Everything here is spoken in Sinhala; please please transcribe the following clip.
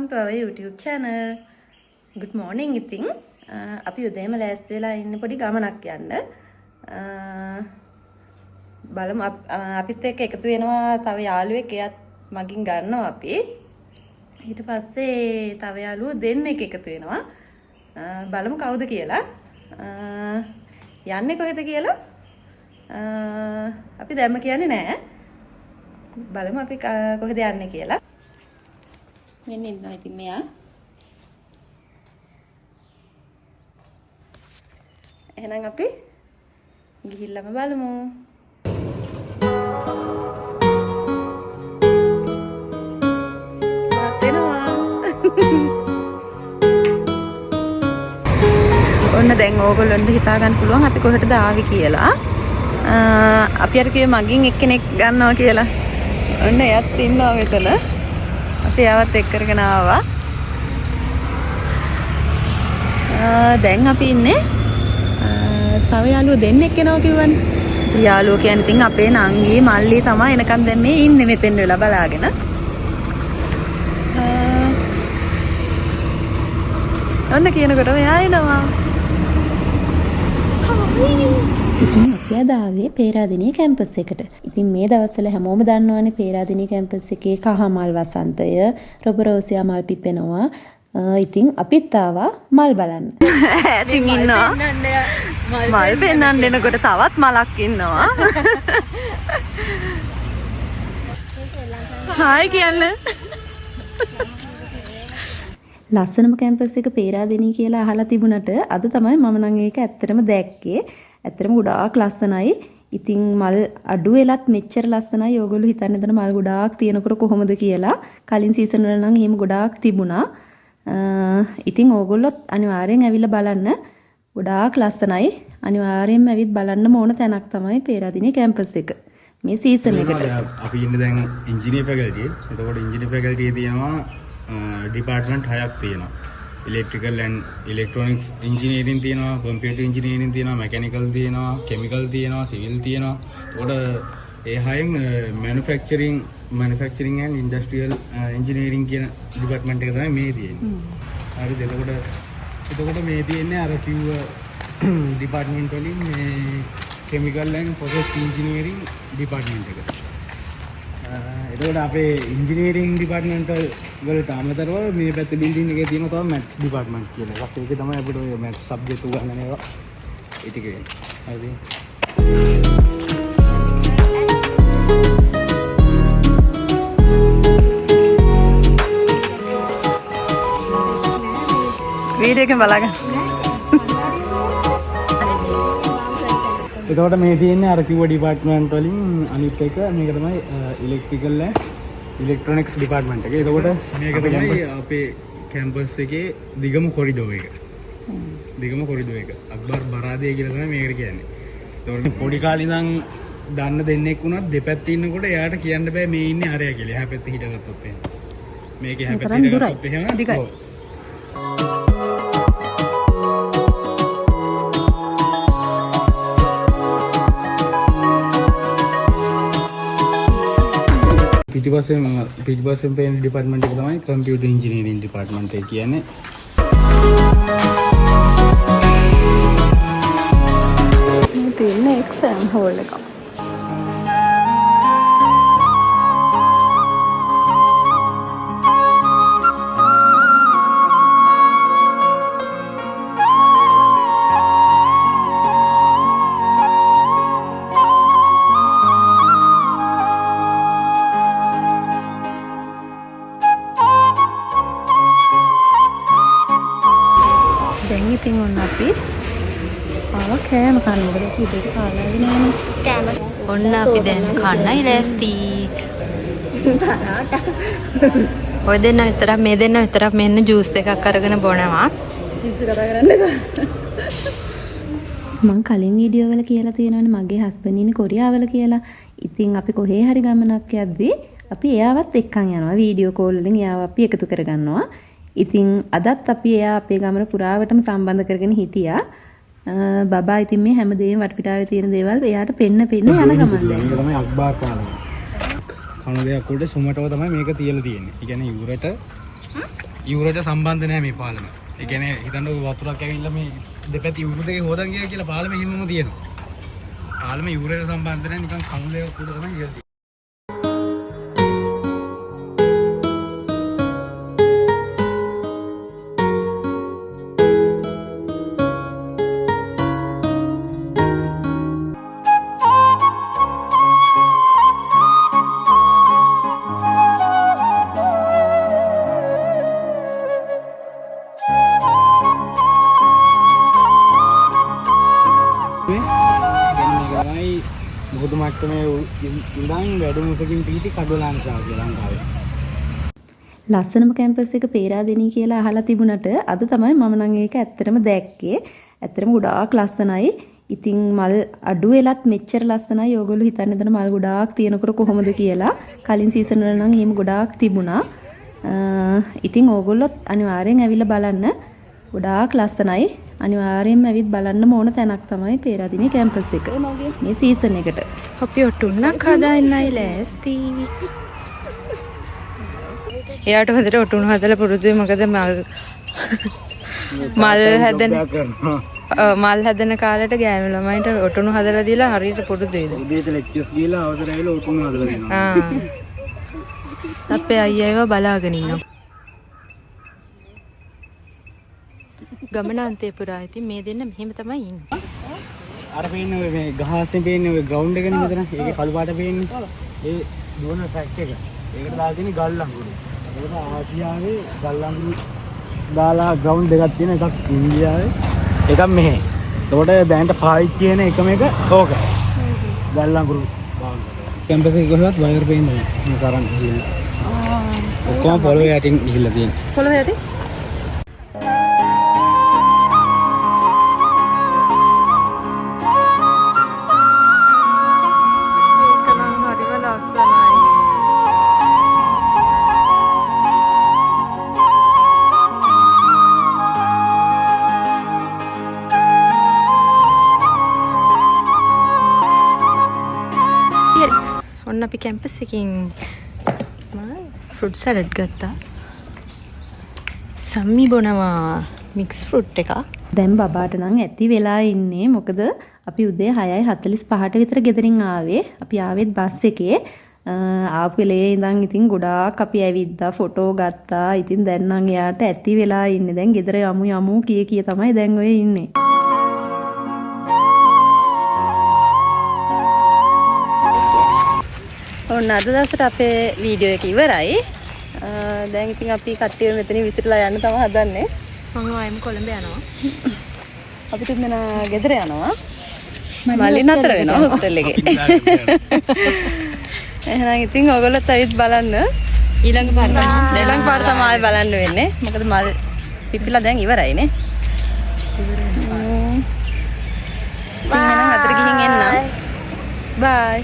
to our YouTube channel. Good morning ඉතින් අපි උදේම ලෑස්ති වෙලා ඉන්න පොඩි ගමනක් යන්න. බලමු අපිත් එක්ක එකතු වෙනවා තව යාළුවෙක් එයත් මගින් ගන්නවා අපි. ඊට පස්සේ තව යාළුවෝ දෙන්නෙක් එකතු වෙනවා. බලමු කවුද කියලා. යන්නේ කොහෙද කියලා අපි දැම්ම කියන්නේ නැහැ. බලමු අපි කොහෙද යන්නේ කියලා. මෙන්න ඉන්නවා ඉතින් මෙයා. එහෙනම් අපි ගිහිල්ලාම බලමු. ඔන්න දැන් ඕගොල්ලන්ට හිතා ගන්න පුළුවන් අපි කොහෙටද ආවේ කියලා. අපි අර කිව්වේ මගින් එක්කෙනෙක් ගන්නවා කියලා. ඔන්න එයත් ඉන්නවා මෙතන. අපි ආවත් එක්ක කරගෙන ආවා. දැන් අපි ඉන්නේ තව යාළුවෝ දෙන්නෙක් එනවා කිව්වනේ. යාළුවෝ කියන්නේ ඉතින් අපේ නංගි මල්ලි තමයි එනකන් දැන් මේ ඉන්නේ මෙතෙන් වෙලා බලාගෙන. ඔන්න කියනකොට මෙයා එනවා. ඉතින් අපි අද ආවේ පේරාදෙණිය කැම්පස් එකට. ඉතින් මේ දවස්වල හැමෝම දන්නවනේ පේරාදෙණිය කැම්පස් එකේ කහමල් වසන්තය, රොබරෝසියා මල් පිපෙනවා. ඉතින් අපිත් ආවා මල් බලන්න. ඉතින් ඉන්නවා. මල් පෙන්නන්න එනකොට තවත් මලක් ඉන්නවා. හායි කියන්න. ලස්සනම කැම්පස් එක පේරාදෙණිය කියලා අහලා තිබුණට අද තමයි මම නම් ඒක ඇත්තටම දැක්කේ. ඇත්තටම ගොඩාක් ලස්සනයි. ඉතින් මල් අඩු වෙලත් මෙච්චර ලස්සනයි. ඕගොල්ලෝ හිතන්නේ දන මල් ගොඩාක් තියෙනකොට කොහොමද කියලා. කලින් සීසන් වල නම් එහෙම ගොඩාක් තිබුණා. ඉතින් ඕගොල්ලොත් අනිවාර්යෙන් ඇවිල්ලා බලන්න. ගොඩාක් ලස්සනයි. අනිවාර්යෙන්ම ඇවිත් බලන්න ඕන තැනක් තමයි පේරාදෙණිය කැම්පස් එක. මේ සීසන් එකට. අපි ඉන්නේ දැන් ඉංජිනේරින් ෆැකල්ටි. එතකොට ඉංජිනේරින් ෆැකල්ටි තියෙනවා ඩිපාර්ට්මන්ට් 6ක් තියෙනවා. ඉලෙක්ට්‍රිකල් ඇන්ඩ් ඉලෙක්ට්‍රොනික්ස් ඉංජිනේරින් තියෙනවා, කම්පියුටර් ඉංජිනේරින් තියෙනවා, මෙකැනිකල් තියෙනවා, කෙමිකල් තියෙනවා, සිවිල් තියෙනවා. එතකොට ඒ හයෙන් මැනුෆැක්චරින් ඇන්ඩ් ඉන්ඩස්ට්‍රියල් ඉංජිනේරින් කියන ඩිපාර්ට්මන්ට් එක තමයි මේ තියෙන්නේ. හරිද? එතකොට මේ තියෙන්නේ අර කිව්ව ඩිපාර්ට්මන්ට් වලින් මේ chemical and process engineering department එක. එතකොට අපේ ඉංජිනේරින් ඩිපාර්ට්මන්ට් වලට අමතරව මේ පැත්තේ බිල්ඩින් එකේ තියෙනවා තව මැත්ස් ඩිපාර්ට්මන්ට් කියලා එකක්. ඒක තමයි අපිට ඔය මැත්ස් සබ්ජෙක්ට් උගන්වන ඒවා. ඒ ටික වෙන්නේ. හරිද? වීඩියෝ එකෙන් බලාගන්න. එතකොට මේ තියෙන්නේ අර කිව්ව ඩිපාර්ට්මන්ට් වලින් අනිත් එක මේක තමයි ඉලෙක්ට්‍රිකල් ඇන්ඩ් ඉලෙක්ට්‍රොනික්ස් ඩිපාර්ට්මන්ට් එක. එතකොට මේක තමයි අපේ කැම්පස් එකේ දිගම කොරිඩෝ එක. අක්බර් බරාදිය කියලා තමයි මේකට කියන්නේ. එතකොට පොඩි කාලේ ඉඳන් දන්න දෙන්නෙක් වුණත් දෙපැත්තේ ඉන්නකොට එයාට කියන්න බෑ මේ ඉන්නේ හරය කියලා. එහා පැත්තේ හිටගත්තොත් එහෙම. මේකේ එහා පැත්තේ හිටගත්තොත් එහෙම දිගයි. පිටිපස්සෙන් පේන ඩිපාර්ට්මන්ට් එක තමයි කම්පියුටර් ඉංජිනේරින් ඩිපාර්ට්මන්ට් එක කියන්නේ. මේ තියෙන එක්සෑම් හෝල් එක. දැන් ඉතින් ඔන්න අපි කෑම කන්න මොකද කීපෙට කාලාගෙන යන්නේ කෑම. ඔන්න අපි දැන් කන්නයි ලෑස්ති. ඔය දෙන්න විතරක් මේ දෙන්න විතරක් මෙන්න ජූස් එකක් අරගෙන බොනවා. ඉස්සර කතා කරන්න එපා. මම කලින් වීඩියෝ වල කියලා තියෙනවනේ මගේ හස්බන්ඩ් ඉන්නේ කොරියාවල කියලා. ඉතින් අපි කොහේ හරි ගමනක් යද්දී අපි එයාවත් එක්කන් යනවා. වීඩියෝ කෝල් වලින් එයාව අපි එකතු කරගන්නවා. ඉතින් අදත් අපි එයා අපේ ගමන පුරාවටම සම්බන්ධ කරගෙන හිටියා. බබා ඉතින් මේ හැමදේම වටපිටාවේ තියෙන දේවල් එයාට පෙන්න යන ගමන් දැන්. මේක තමයි අක්බා කාලේ. කන දෙයක් උඩ සුමටව තමයි මේක තියලා තියෙන්නේ. ඒ කියන්නේ යුරෝට සම්බන්ධ නැහැ මේ පාලම. ඒ කියන්නේ හිතන්න වතුරක් ඇවිල්ලා මේ දෙපැති යුරෝ දෙකේ හොදන් ගියා කියලා පාලම හිමම තියෙනවා. පාලම යුරෝට සම්බන්ධ නැහැ නිකන් කණු දෙකක් උඩ තමයි ගියදී. මුහුදු මට්ටමේ ඉඳන් වැඩමුසකින් පිහිටි කඩුලාංශාව කියලා ලංකාවේ. ලස්සනම කැම්පස් එක පේරාදෙණිය කියලා අහලා තිබුණට අද තමයි මම නම් ඒක ඇත්තටම දැක්කේ. ඇත්තටම ගොඩාක් ලස්සනයි. ඉතින් මල් අඩු වෙලත් මෙච්චර ලස්සනයි. ඕගොල්ලෝ හිතන්නේ නැතන මල් ගොඩාක් තියෙනකොට කොහොමද කියලා. කලින් සීසන් වල නම් එහෙම ගොඩාක් තිබුණා. ඉතින් ඕගොල්ලොත් අනිවාර්යෙන් ඇවිල්ලා බලන්න. ගොඩාක් ලස්සනයි. අනිවාර්යෙන්ම ඇවිත් බලන්න ඕන තැනක් තමයි පේරාදෙණිය කැම්පස් එක. මේ සීසන් එකට. අපි ඔටුන්නක් හදාන්නයි ලෑස්ති. එයාට හොඳට ඔටුන හදලා පුරුදුයි. මොකද මල් හැදෙන කාලේට ගෑනු ළමයින්ට ඔටුනු හදලා දීලා හරියට පුරුදුයිද? උදේට ලෙක්චර්ස් ගිහලා අවසර ඇවිල්ලා ඔටුනු හදලා දෙනවා. අපේ අයියා ඒවා බලාගෙන ඉන්නවා. ගමනාන්තේ පුරා ඉතින් මේ දෙන්න මෙහෙම තමයි ඉන්නේ. අර පේන්නේ ඔය මේ ගහස්සේ පේන්නේ ඔය ග්‍රවුන්ඩ් එකනේ මෙතන. ඒකේ කළු පාට පේන්නේ. ඒ දුවන ට්‍රැක් එක. ඒකට දාලා තියෙන්නේ ගල් අඟුරු. ඒක ආසියාවේ ගල් අඟුරු දාලා ග්‍රවුන්ඩ් දෙකක් තියෙන එකක් ඉන්දියාවේ එකක් මෙහෙ. ඒකට බෑන්ඩ් පාවිච්චි කරන එකම එක ඕක. ගල් අඟුරු කැම්පස් එකේ කොහෙවත් වයර් පේන්නේ නැහැ. මේ තරම් ගිහිල්ලා. ඔක්කොම පොළොවේ යටින් ගිහිල්ලා තියෙන්නේ. පොළොවේ යටින් ඔන්න අපි කැම්පස් එකකින් ෆෘට් සලාඩ් ගත්තා. සම්මි බොනවා මික්ස් ෆෘට් එකක්. දැන් බබාට නම් ඇති වෙලා ඉන්නේ. මොකද අපි උදේ 6:45ට විතර ගෙදරින් ආවේ. අපි ආවෙත් බස් එකේ. ආපු වෙලේ ඉඳන් ඉතින් ගොඩාක් අපි ඇවිද්දා ෆොටෝ ගත්තා. ඉතින් දැන් නම් එයාට ඇති වෙලා ඉන්නේ. දැන් ගෙදර යමු කිය තමයි දැන් ඔය ඉන්නේ. ඔන්න අද දවසට අපේ වීඩියෝ එක ඉවරයි. දැන් ඉතින් අපි කට්ටිය මෙතනින් විසිරලා යන්න තමයි හදන්නේ. මම ආයෙම කොළඹ යනවා. අපි තුන්දෙන ගෙදර යනවා. මල්ලි නතර වෙනවා හොස්ටල් එකේ. එහෙනම් ඉතින් ඔයගොල්ලෝ තවිත් බලන්න. ඊළඟ පාර තමයි බලන්න වෙන්නේ. මොකද මල් පිපිලා දැන් ඉවරයිනේ. ඉතින් එහෙනම් අතට ගිහින් එන්න. බයි.